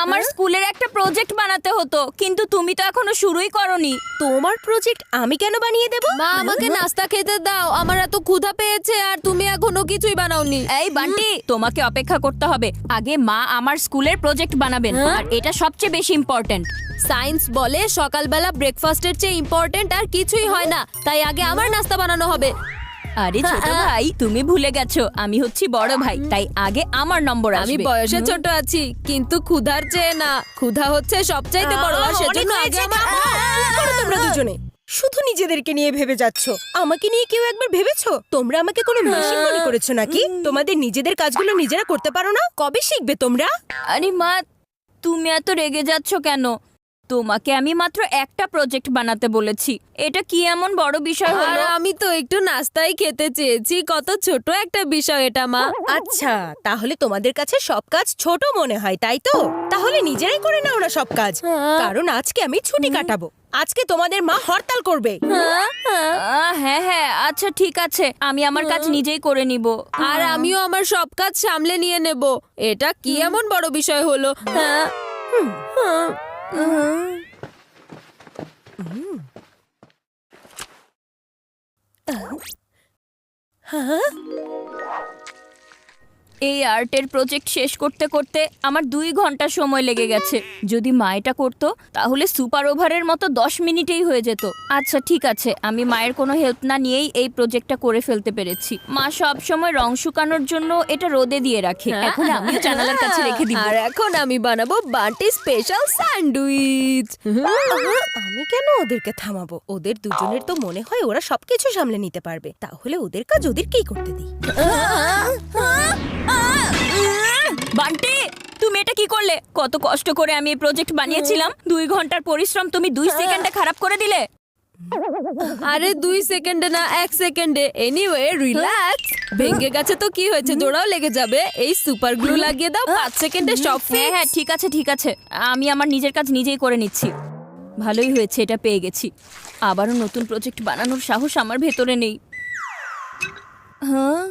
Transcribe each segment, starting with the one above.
আমার স্কুলের একটা প্রজেক্ট বানাতে হতো, কিন্তু তুমি তো এখনো শুরুই করনি। তোমার প্রজেক্ট আমি কেন বানিয়ে দেব? মা আমাকে নাস্তা খেতে দাও, আমার এত ক্ষুধা পেয়েছে আর তুমি এখনো কিছুই বানাওনি। এই বান্টি, তোমাকে অপেক্ষা করতে হবে। আগে মা আমার স্কুলের প্রজেক্ট বানাবেন, আর এটা সবচেয়ে বেশি ইম্পর্টেন্ট। সায়েন্স বলে সকালবেলা ব্রেকফাস্টের চেয়ে ইম্পর্টেন্ট আর কিছুই হয় না, তাই আগে আমার নাস্তা বানানো হবে। আরে ছোট ভাই, তুমি ভুলে গেছো আমি হচ্ছি বড় ভাই, তাই আগে আমার নম্বর আমি আসবে। বয়সে ছোট আছি, কিন্তু ক্ষুধার চেয়ে না, ক্ষুধা হচ্ছে সবচাইতে বড়, আর সেজন্য আগে আমার করো তোমরা দুজনে। শুধু নিজেদেরকে নিয়ে ভেবে যাচ্ছ। আমাকে নিয়ে কেউ একবার ভেবেছো? তোমরা আমাকে কোনো মেশিন মনে করেছো নাকি? তোমাদের নিজেদের কাজগুলো নিজেরা করতে পারো না? কবে শিখবে তোমরা? আরে মা, তুমি এত রেগে যাচ্ছ কেন? তোমাকে আমি মাত্র একটা প্রজেক্ট বানাতে বলেছি, এটা কি এমন বড় বিষয় আর হলো? আমি তো একটু নাস্তাই খেতে চেয়েছি, কত ছোট একটা বিষয় এটা মা। আচ্ছা, তাহলে তোমাদের কাছে সব কাজ ছোট মনে হয়, তাই তো? তাহলে নিজেরাই করে নাও না সব কাজ, কারণ আজকে আমি ছুটি কাটাবো। আজকে তোমাদের মা হরতাল করবে। হ্যাঁ হ্যাঁ, আচ্ছা ঠিক আছে, আমি আমার কাজ নিজেই করে নিব। আর আমিও আমার সব কাজ সামলে নিয়ে নেব। এটা কি এমন বড় বিষয় হলো? হ্যাঁ। এই আর্টের প্রজেক্ট শেষ করতে করতে আমার 2 ঘন্টা সময় লেগে গেছে। যদি মা এটা করতো তাহলে সুপার ওভারের মতো 10 মিনিটেই হয়ে যেত। আচ্ছা ঠিক আছে, আমি মায়ের কোনো হেল্প না নিয়েই এই প্রজেক্টটা করে ফেলতে পেরেছি। মা সব সময় রং শুকানোর জন্য এটা রোদে দিয়ে রাখে, এখন আমিও জানালার কাছে রেখে দিব। আর এখন আমি বানাবো বান্টি স্পেশাল স্যান্ডউইচ। আমি কেন ওদেরকে থামাবো? ওদের দুজনের তো মনে হয় ওরা সবকিছু সামলে নিতে পারবে। তাহলে ওদের কাজ ওদেরকেই করতে দিই। বান্টি, তুমি এটা কি করলে? কত কষ্ট করে আমি এই প্রজেক্ট বানিয়েছিলাম, 2 ঘন্টার পরিশ্রম তুমি 2 সেকেন্ডে খারাপ করে দিলে। আরে 2 সেকেন্ডে না, 1 সেকেন্ডে। এনিওয়ে রিল্যাক্স, ভেঙে গেছে তো কি হয়েছে, জোড়াও লেগে যাবে। এই সুপার গ্লু লাগিয়ে দাও, 5 সেকেন্ডে সব হ্যাঁ ফিক্স। হ্যাঁ ঠিক আছে ঠিক আছে, আমি আমার নিজের কাজ নিজেই করে নিচ্ছি। ভালোই হয়েছে এটা পেয়ে গেছি, আবারও নতুন প্রজেক্ট বানানোর সাহস আমার ভেতরে নেই। হ্যাঁ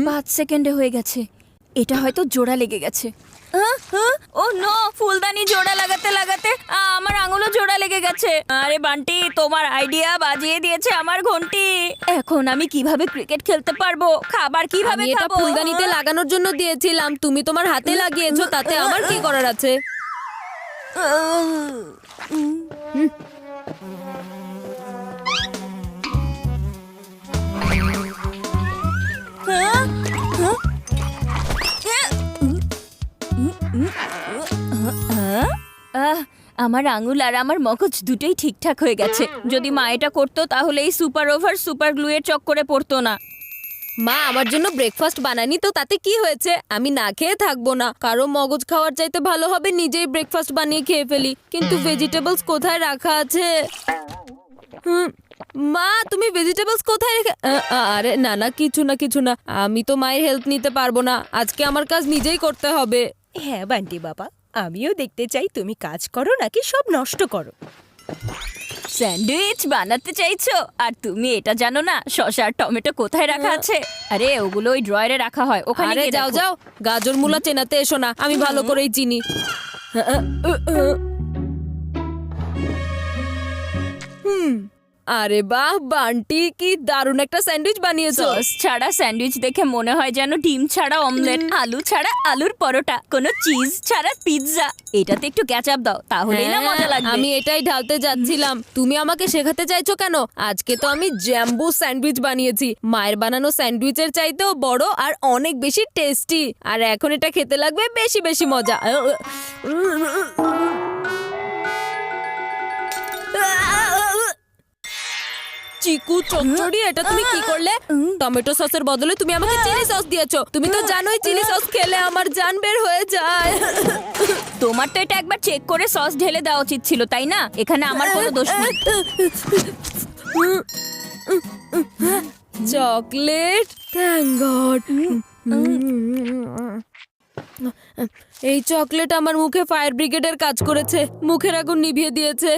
5 সেকেন্ডে হয়ে গেছে, এটা হয়তো জোড়া লেগে গেছে। ও নো, ফুলদানি জোড়া লাগাতে লাগাতে আমার আঙুলও জোড়া লেগে গেছে। আরে বান্টি, তোমার আইডিয়া বাজিয়ে দিয়েছে আমার ঘন্টি। এখন আমি কিভাবে ক্রিকেট খেলতে পারবো? খাবার কিভাবে আমি এটা খাবো? ফুলদানিতে লাগানোর জন্য দিয়েছিলাম, তুমি তোমার হাতে লাগিয়েছো, তাতে আমার কি করার আছে? আমার আঙুল আর আমার মগজ দুটোই ঠিকঠাক হয়ে গেছে। যদি মা এটা করতো তাহলে এই সুপার ওভার সুপার গ্লু এর চক্করে পড়তো না। মা আমার জন্য ব্রেকফাস্ট বানানি তো তাতে কি হয়েছে? আমি না খেয়ে থাকবো না, কারো মগজ খাওয়ার চাইতে ভালো হবে নিজেই ব্রেকফাস্ট বানিয়ে খেয়ে ফেলি। কিন্তু ভেজিটেবলস কোথায় রাখা আছে? মা তুমি ভেজিটেবলস কোথায় রেখে? আরে না না, কিছু না কিছু না, আমি তো মায়ের হেল্প নিতে পারবো না, আজকে আমার কাজ নিজেই করতে হবে। হ্যাঁ বান্টি বাবা, আমিও দেখতে চাই তুমি কাজ করো নাকি সব নষ্ট করো। স্যান্ডউইচ বানাতে চাইছো, আর তুমি এটা জানো না শসা আর টমেটো কোথায় রাখা আছে? আরে ওগুলো ওই ড্রয়ারে রাখা হয়, ওখানে আরে গিয়ে যাও দেখো। যাও, গাজর মূলা চেনাতে এসো না, আমি ভালো করেই চিনি। আরে বাহ বান্টি, কি দারুণ একটা স্যান্ডউইচ বানিয়েছো। সস ছাড়া স্যান্ডউইচ দেখে মনে হয় যেন ডিম ছাড়া অমলেট, আলু ছাড়া আলুর পরোটা, কোনো চিজ ছাড়া পিৎজা। এটাতে একটু ক্যাচআপ দাও, তাহলেই না মজা লাগবে। আমি এটাই ঢালতে যাচ্ছিলাম, তুমি আমাকে শেখাতে চাইছো কেন? আজকে তো আমি জ্যাম্বো স্যান্ডউইচ বানিয়েছি, মায়ের বানানো স্যান্ডউইচের চাইতেও বড় আর অনেক বেশি টেস্টি। আর এখন এটা খেতে লাগবে বেশি বেশি মজা। চিকু চচ্চড়ি, এটা তুমি কি করলে? টমেটো সসের বদলে তুমি আমাকে চিলি সস দিয়েছো। তুমি তো জানোই চিলি সস খেলে আমার জান বের হয়ে যায়। তোমার তো এটা একবার চেক করে সস ঢেলে দেওয়া উচিত ছিল, তাই না? এখানে আমার কোনো দোষ নেই। Chocolate, thank god. এই চকলেট আমার মুখে ফায়ার ব্রিগেডের কাজ করেছে, মুখের আগুন নিভিয়ে দিয়েছে।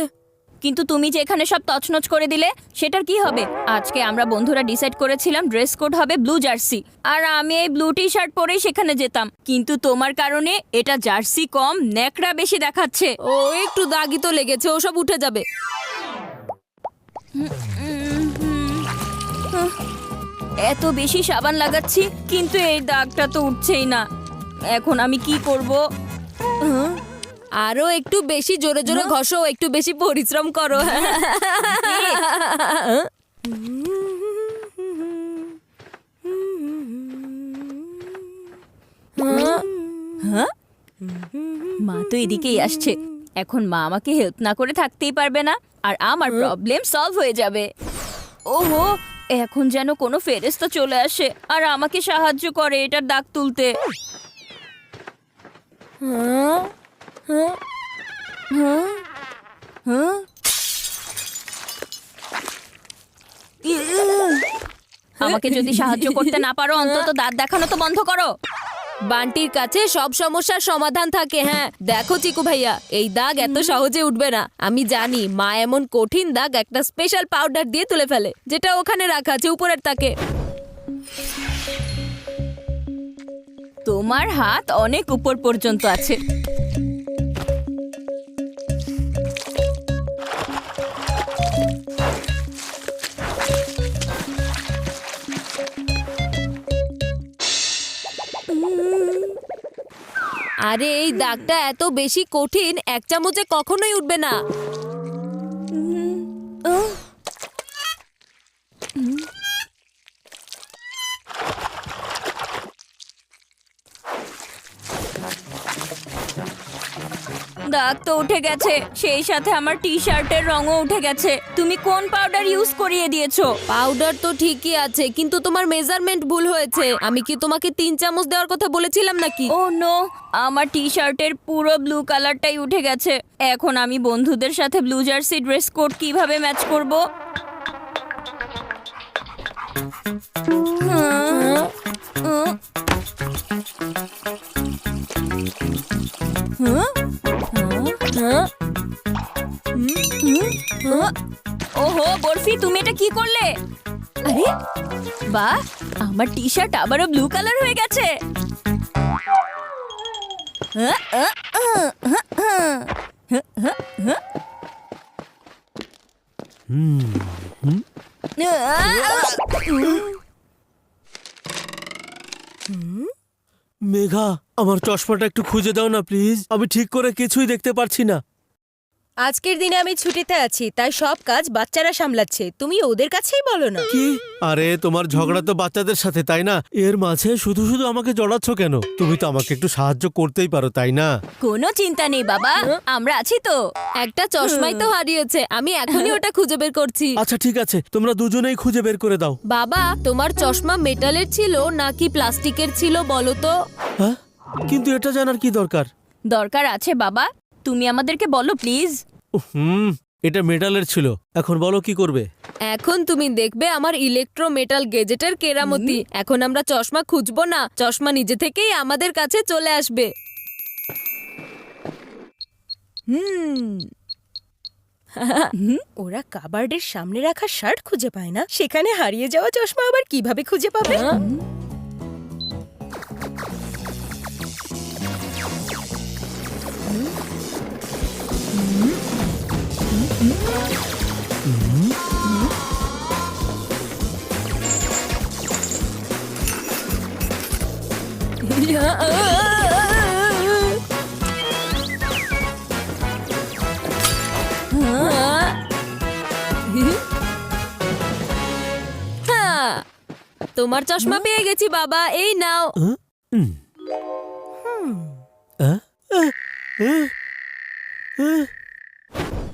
কিন্তু তুমি যে এখানে সব তছনছ করে দিলে সেটার কি হবে? আজকে আমরা বন্ধুরা ডিসাইড করেছিলাম ড্রেস কোড হবে ব্লু জার্সি, আর আমি এই ব্লু টি শার্ট পরেই সেখানে যেতাম, কিন্তু তোমার কারণে এটা জার্সি কম ন্যাকড়া বেশি দেখাচ্ছে। ও একটু দাগি তো লেগেছে, ওসব উঠে যাবে। এত বেশি সাবান লাগাচ্ছি কিন্তু এই দাগটা তো উঠছেই না। এখন আমি কি করব? আরো একটু বেশি জোরে জোরে ঘষো, একটু বেশি পরিশ্রম করো। মা তো এদিকেই আসছে, এখন মা আমাকে হেল্প না করে থাকতেই পারবে না, আর আমার প্রবলেম সলভ হয়ে যাবে। ওহো, এখন যেন কোনো ফেরেশতা চলে আসে আর আমাকে সাহায্য করে এটার দাগ তুলতে। হ্যাঁ? আমাকে যদি সাহায্য করতে না পারো অন্তত দাঁত দেখানো তো বন্ধ করো। বান্টির কাছে সব সমস্যার সমাধান থাকে। হ্যাঁ দেখো চিকু ভাইয়া, এই দাগ এত সহজে উঠবে না। আমি জানি মা এমন কঠিন দাগ একটা স্পেশাল পাউডার দিয়ে তুলে ফেলে, যেটা ওখানে রাখা আছে উপরের তাকে। তোমার হাত অনেক উপর পর্যন্ত আছে। আরে এই দাগটা এত বেশি কঠিন, এক চামচে কখনোই উঠবে না। দাগ তো উঠে গেছে, সেই সাথে আমার টি শার্টের রঙও উঠে গেছে। তুমি কোন পাউডার ইউজ করিয়ে দিয়েছো? পাউডার তো ঠিকই আছে, কিন্তু তোমার মেজারমেন্ট ভুল হয়েছে। আমি কি তোমাকে 3 চামচ দেওয়ার কথা বলেছিলাম নাকি? ও নো, আমার টি শার্টের পুরো ব্লু কালারটাই উঠে গেছে। এখন আমি বন্ধুদের সাথে ব্লু জার্সি ড্রেস কোড কিভাবে ম্যাচ করব? ওহো বরফি, তুমি এটা কি করলে? আরে বাহ, আমার টি শার্ট আবারও ব্লু কালার হয়ে গেছে। মেঘা, আমার চশমাটা একটু খুঁজে দাও না প্লিজ, আমি ঠিক করে কিছুই দেখতে পারছি না। আজকের দিনে আমি ছুটিতে আছি, তাই সব কাজ বাচ্চারা সামলাচ্ছে, তুমি ওদের কাছেই বলো না। কি? আরে তোমার ঝগড়া তো বাচ্চাদের সাথে, তাই না? এর মাঝে শুধু শুধু আমাকে জড়াচ্ছ কেন? তুমি তো আমাকে একটু সাহায্য করতেই পারো, তাই না? কোনো চিন্তা নেই বাবা, আমরা আছি তো। একটা চশমাই তো হারিয়েছে, আমি এখনই ওটা খুঁজে বের করছি। আচ্ছা ঠিক আছে, তোমরা দুজনেই খুঁজে বের করে দাও। বাবা, তোমার চশমা মেটালের ছিল নাকি প্লাস্টিকের ছিল বলো তো? হ্যাঁ, কিন্তু এটা জানার কি দরকার? দরকার আছে বাবা, তুমি আমাদেরকে বলো প্লিজ। এটা মেটালের ছিল, এখন বলো কি করবে? এখন তুমি দেখবে আমার ইলেকট্রো মেটাল গেজেটের কেরামতি। এখন আমরা চশমা খুঁজবো না, চশমা নিজে থেকেই আমাদের কাছে চলে আসবে। ওরা কাবার্ডের সামনে রাখা শার্ট খুঁজে পায় না, সেখানে হারিয়ে যাওয়া চশমা আবার কিভাবে খুঁজে পাবে? হ্যাঁ, তোমার চশমা পেয়ে গেছি বাবা, এই নাও।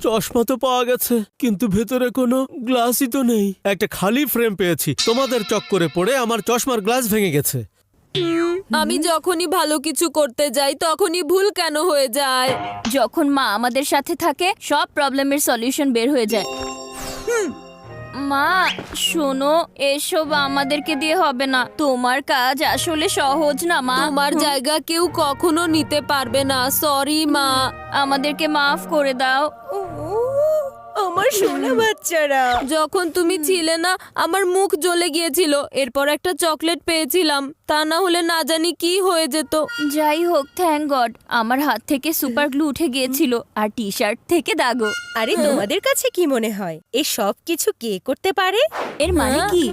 চশমা তো পাওয়া গেছে, কিন্তু ভেতরে কোনো গ্লাসই তো নেই। একটা খালি ফ্রেম পেয়েছি, তোমাদের চক্করে পড়ে আমার চশমার গ্লাস ভেঙে গেছে। আমি যখনই ভালো কিছু করতে যাই তখনই ভুল কেন হয়ে যায়? যখন মা আমাদের সাথে থাকে সব প্রবলেমের সলিউশন বের হয়ে যায়। মা শোনো, এসব আমাদেরকে দিয়ে হবে না, তোমার কাজ আসলে সহজ না মা। তোমার জায়গা কেউ কখনো নিতে পারবে না, সরি মা। আমাদেরকে মাফ করে দাও। আমার সোনা বাচ্চারা। যখন তুমি ছিলে না আমার মুখ জ্বলে গিয়েছিল, এরপর একটা চকলেট পেয়েছিলাম, তা না হলে না জানি কি হয়ে যেত। যাই হোক, থ্যাংক গড আমার হাত থেকে সুপার গ্লু উঠে গিয়েছিল আর টি শার্ট থেকে দাগও। আরে তোমাদের কাছে কি মনে হয় এই সব কিছু কে করতে পারে? এর মানে কি?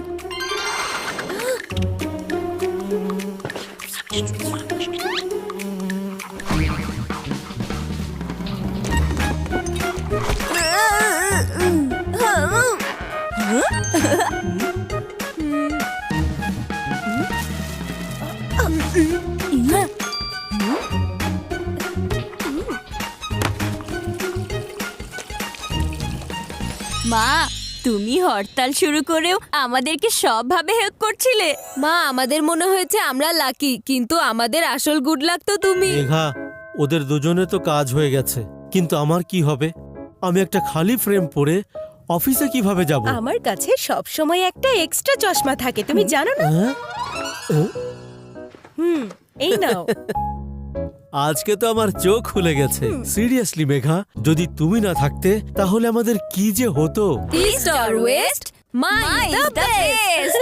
মা, তুমি হরতাল শুরু করেও আমাদেরকে সবভাবে হেল্প করছিলে। মা, আমাদের মনে হয়েছে আমরা লাকি, কিন্তু আমাদের আসল গুড লাক তো তুমি। মেঘা, ওদের দুজনে তো কাজ হয়ে গেছে, কিন্তু আমার কি হবে? আমি একটা খালি ফ্রেম পরে অফিসে কিভাবে যাব? আমার কাছে সব সময় একটা এক্সট্রা চশমা থাকে, তুমি জানো না? হ্যাঁ? এই নাও। আজকে তো আমার চোখ খুলে গেছে। সিরিয়াসলি মেঘা, যদি তুমি না থাকতে তাহলে আমাদের কি যে হতো। East or West, mine is the best.